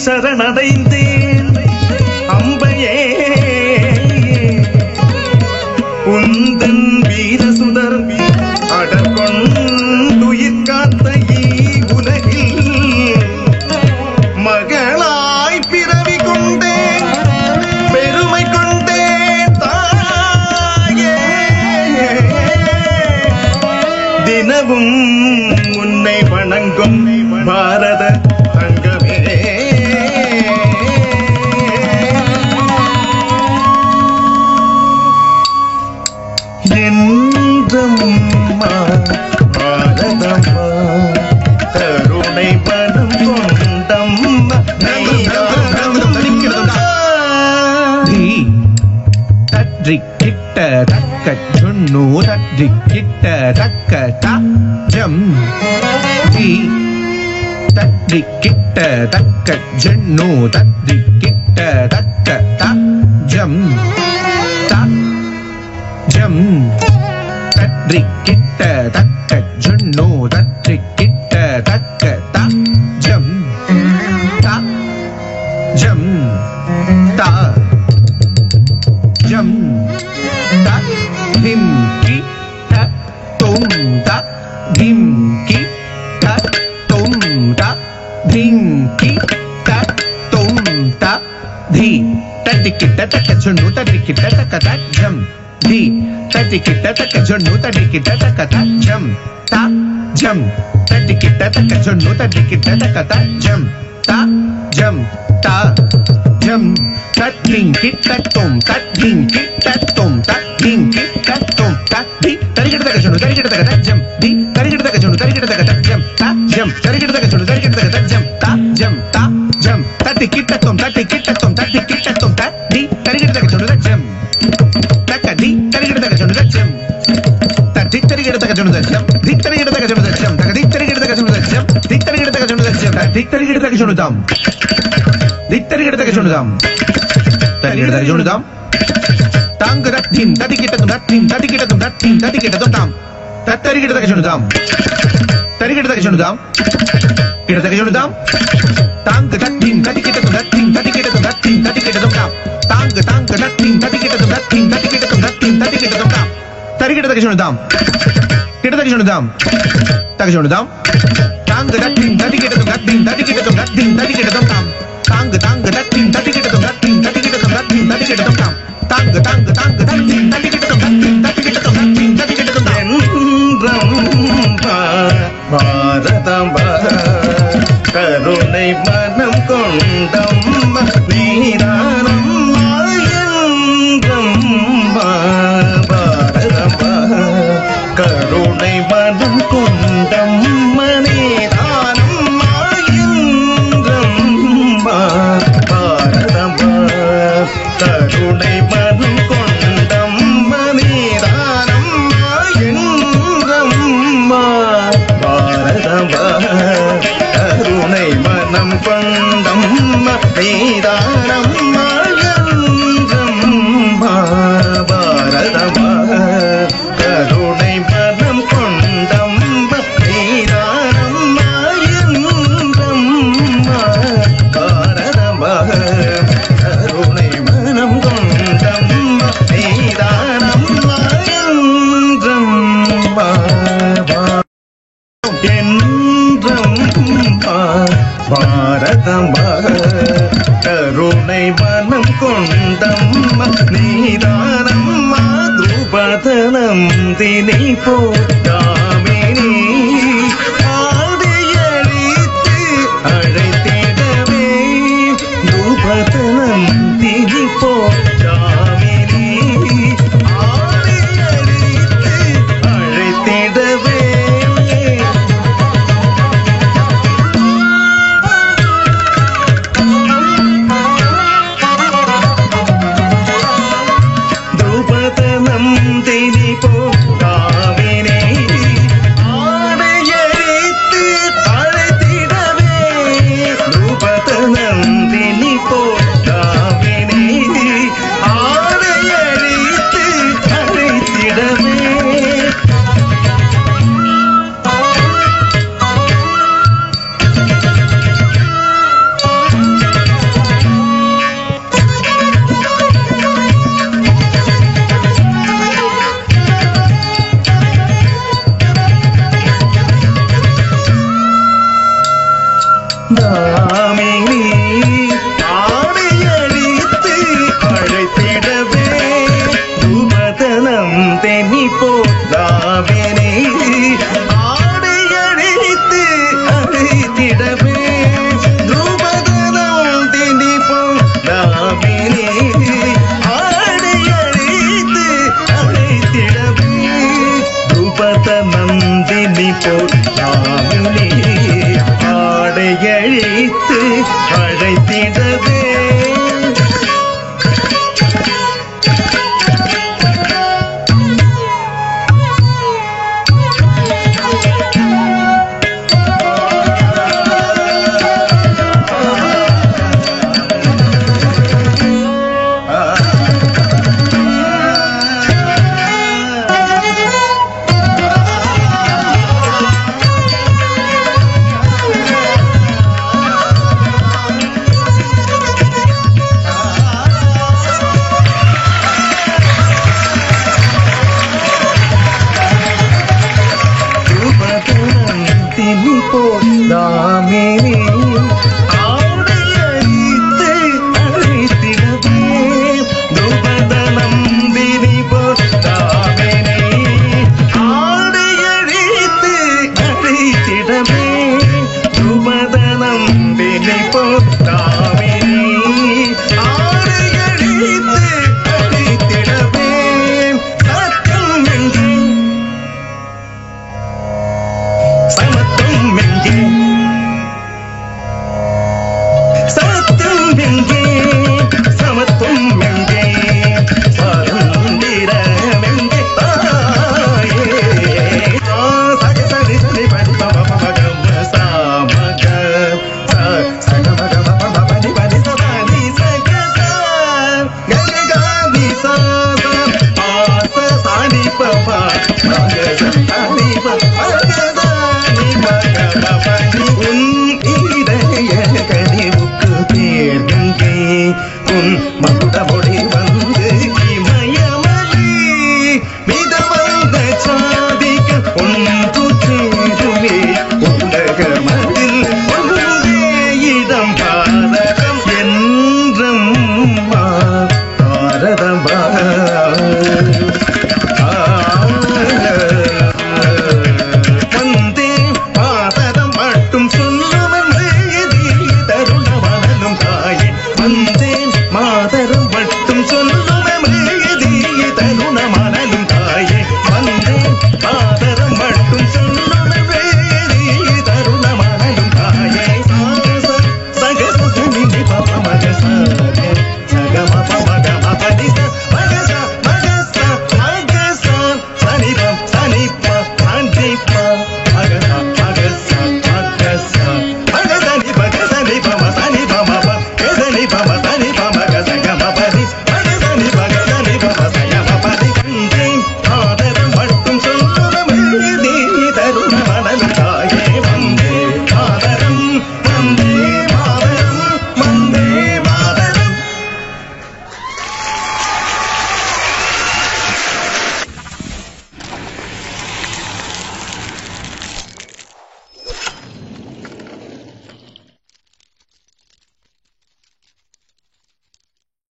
சரணடைந்தேன் அம்பையே உந்தன் வீரசுதர் அடற்கொண்டுயிர் காத்த உலகில் மகளாய் பிறவி கொண்டேன் பெருமை கொண்டேன் தாயே தினமும் உன்னை வணங்கும் பாரத தங்கமே என்றம்மா பாரதம்மா கருணை பணம் கொண்டம்மா தற்றிக்கிட்ட தக்க சொன்னு தற்றிக்கிட்ட தக்க தாஜம் தற்றிக்கிட்ட தக்க ஜன்னு தற்றிக்கிட்ட தக்க தாஜம் தாஜம் தற்றிக்கிட்ட தக்க ஜன்னு தற்றிக்கிட்ட தக்க தாஜம் தாஜம் தா ஜம் த திம் கி த தும் த திம் கி த தும் த திம் கி த தும் த தி தட்டிக்கிட்ட தக்க சொன்னு தட்டிக்கிட்ட தக்க த ஜம் தி தட்டிக்கிட்ட தக்க சொன்னு தட்டிக்கிட்ட தக்க த ஜம் த ஜம் தட்டிக்கிட்ட தக்க சொன்னு தட்டிக்கிட்ட தக்க த ஜம் த ஜம் த ஜம் தட்டிங் கிட்டட்டும் தட்டிங் கிட்டட்டும் தட்டிங் கிட்டட்டும் தட்டி தரிகிட்ட தக்க சொன்னு தரிகிட்ட தக்க தஜம் தி தரிகிட்ட தக்க சொன்னு தரிகிட்ட தக்க தஜம் தஜம் தரிகிட்ட தக்க சொன்னு தரிகிட்ட தக்க தஜம் தஜம் தஜம் தட்டி கிட்டட்டும் தட்டி கிட்டட்டும் தட்டி கிட்டட்டும் தட்டி தரிகிட்ட தக்க சொன்னு தஜம் தக்க தி தரிகிட்ட தக்க சொன்னு தஜம் தட்டி தரிகிட்ட தக்க சொன்னு தஜம் தி தரிகிட்ட தக்க சொன்னு தஜம் தக்க தி தரிகிட்ட தக்க சொன்னு தஜம் தி தரிகிட்ட தக்க சொன்னு தஜம் தி தரிகிட்ட தக்க சொன்னு தாம் தி தரிகிட்ட தக்க சொன்னு தாம் தரிகிட்ட தக்க சொன்னு தாம் தாங்க தட்டின் தட்டிக்கிட்டதும் தட்டின் தட்டிக்கிட்டதும் தட்டின் தட்டிக்கிட்டதும் தாம் தரிகிட்ட தக்க சொன்னு தாம் தரிகிட்ட தக்க சொன்னு தாம் கிட்ட தக்க சொன்னு தாம் தாங்க தட்டின் தட்டிக்கிட்டதும் தட்டின் தட்டிக்கிட்டதும் தட்டின் தட்டிக்கிட்டதும் தாம் தாங்க தாங்க தட்டின் தட்டிக்கிட்டதும் தட்டின் தட்டிக்கிட்டதும் தட்டின் தட்டிக்கிட்டதும் தாம் தரிகிட்ட தக்க சொன்னு தாம் கிட்ட தக்க சொன்னு தாம் தக்க சொன்னு தாம் தாங்க தட்டின் தட்டிக்கிட்டதும் தட்டின் தட்டிக்கிட்டதும் தட்டின் தட்டிக்கிட்டதும் தாம் தாங்க தாங்க தட்டின் தட்டிக்கிட்டதும் தட்டின் தட்டிக்கிட்டதும் தட்டின் தட்டிக்கிட்டதும் தாம் தாங்க தாங்க தாங்க தட்டின் தட்டிக்கிட்டதும் தட்டின் தட்டிக்கிட்டதும் தட்டின் தட்டிக்கிட்டதும் தாம் என்றம்மா பாரதம்மா கருணை மனம் கொண்டம்மா நீதானம்மா என்றம்மா பாரதம்மா கருணை மனம் கொண்டம்மா நீதானம்மா என்றம்மா பாரதம்மா கருணை மனம் கொண்டம்மா நீதானம்மா என்றம்மா பாரதம்மா கருணை மனம் கொண்டம்மா நீதானம்மா என்றம்மா பாரதம்மா கருணை மனம் கொண்டம்மா நீதானம்மா என்றம்மா பாரதம்மா கருணை மனம் கொண்டம்மா நீதானம்மா என்றம்மா என்றம்மா பாரதம்மா கருணை மனம் கொண்டம்மா நீதானம்மா துருபதனம் தினை போதாமினி ஆதியளித்து அழைத்திடவே துருபதனம் தினை போதாமினி ஆதியளித்து அழைத்திடவே தினி போதாவினே போதாவினை ஆடையழித்து அழைத்திடவே துருபதனம் தினி போதாவினை ஆடையழித்து அழைத்திடவே துருபத நந்தினி போதாவினை ஆடையழித்து அழைத்திடவே போதாமினி ஆடையழித்து அழைத்திடவே துருபதனம் தினி போதாமினி ஆடையழித்து அழைத்திடவே துருபதனம் தினி போதாமினி ஆடையழித்து அழைத்திடவே சத்தம் என்று சமத்தும் எங்கே சமத்தும் எங்கே சமத்தும் எங்கே சுதந்திரம் எங்கே தாயே சக சரி சரி படி பம பமகம் சாமக சக மக பம படி படி சபனி சக கக காதி சா சா சானி பம மக